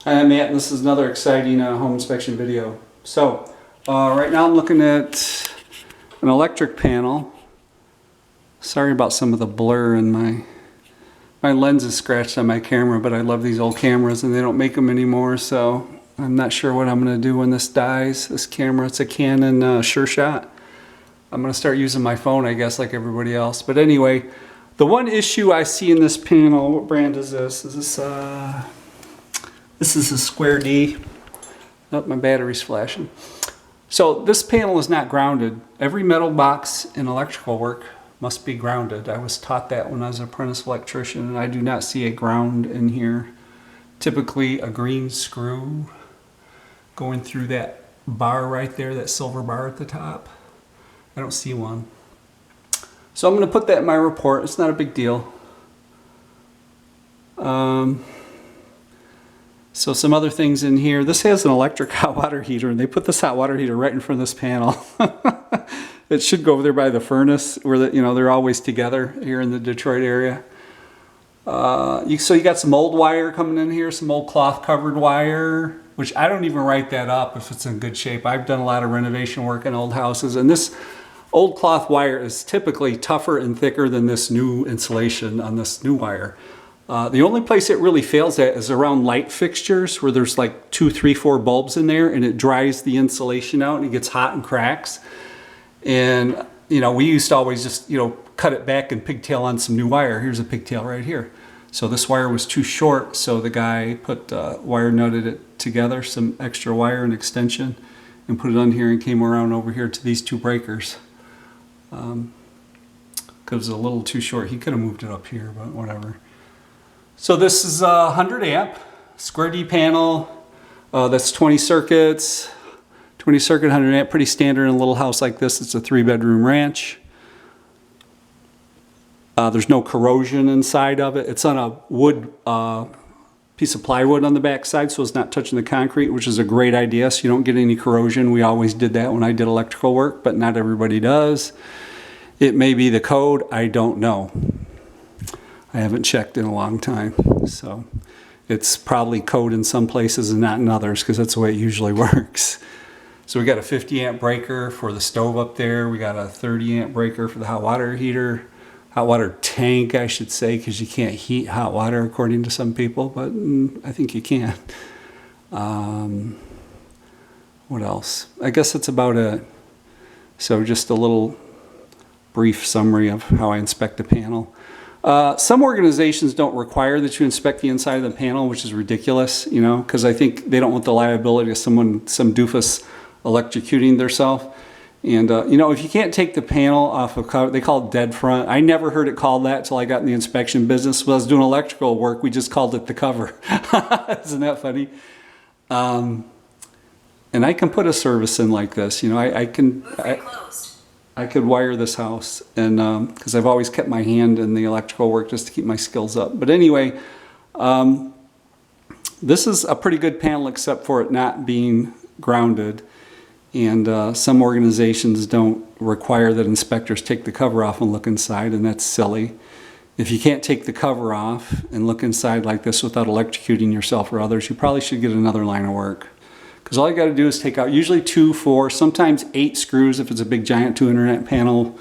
Hi, I'm Matt, and this is another exciting home inspection video. So, right now I'm looking at an electric panel. Sorry about some of the blur in my lens is scratched on my camera, but I love these old cameras and they don't make them anymore, so I'm not sure what I'm going to do when this dies. This camera, it's a Canon Sure Shot. I'm going to start using my phone, I guess, like everybody else. But anyway, the one issue I see in this panel, what brand is this? This is a Square D. Oh, my battery's flashing. So this panel is not grounded. Every metal box in electrical work must be grounded. I was taught that when I was an apprentice electrician, and I do not see a ground in here. Typically a green screw going through that bar right there, that silver bar at the top. I don't see one. So I'm going to put that in my report. It's not a big deal. So some other things in here. This has an electric hot water heater, and they put this hot water heater right in front of this panel. It should go over there by the furnace, where they're always together here in the Detroit area. So you got some old wire coming in here, some old cloth covered wire, which I don't even write that up if it's in good shape. I've done a lot of renovation work in old houses, and this old cloth wire is typically tougher and thicker than this new insulation on this new wire. The only place it really fails at is around light fixtures, where there's like 2, 3, 4 bulbs in there, and it dries the insulation out and it gets hot and cracks. And we used to always just cut it back and pigtail on some new wire. Here's a pigtail right here. So this wire was too short, so the guy put wire nutted it together, some extra wire and extension, and put it on here and came around over here to these 2 breakers. Because it was a little too short. He could have moved it up here, but whatever. So this is a 100 amp Square D panel. That's 20 circuits, 20 circuit, 100 amp, pretty standard in a little house like this. It's a 3-bedroom ranch. There's no corrosion inside of it. It's on a wood piece of plywood on the back side, so it's not touching the concrete, which is a great idea, so you don't get any corrosion. We always did that when I did electrical work, but not everybody does. It may be the code, I don't know. I haven't checked in a long time, so it's probably code in some places and not in others, because that's the way it usually works. So we got a 50 amp breaker for the stove up there. We got a 30 amp breaker for the hot water heater, hot water tank, I should say, because you can't heat hot water according to some people, but I think you can. What else? I guess that's about it. So just a little brief summary of how I inspect a panel. Some organizations don't require that you inspect the inside of the panel, which is ridiculous, because I think they don't want the liability of some doofus electrocuting theirself. And, if you can't take the panel off of cover, they call it dead front. I never heard it called that till I got in the inspection business. When I was doing electrical work, we just called it the cover. Isn't that funny? And I can put a service in like this. I could wire this house, and because I've always kept my hand in the electrical work just to keep my skills up. But anyway, this is a pretty good panel except for it not being grounded. And some organizations don't require that inspectors take the cover off and look inside, and that's silly. If you can't take the cover off and look inside like this without electrocuting yourself or others, you probably should get another line of work. Because all you got to do is take out usually 2, 4, sometimes 8 screws if it's a big giant 200 amp panel.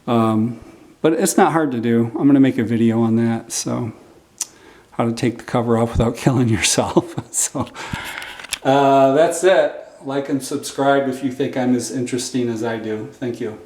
But it's not hard to do. I'm going to make a video on that. So how to take the cover off without killing yourself. So that's it. Like and subscribe if you think I'm as interesting as I do. Thank you.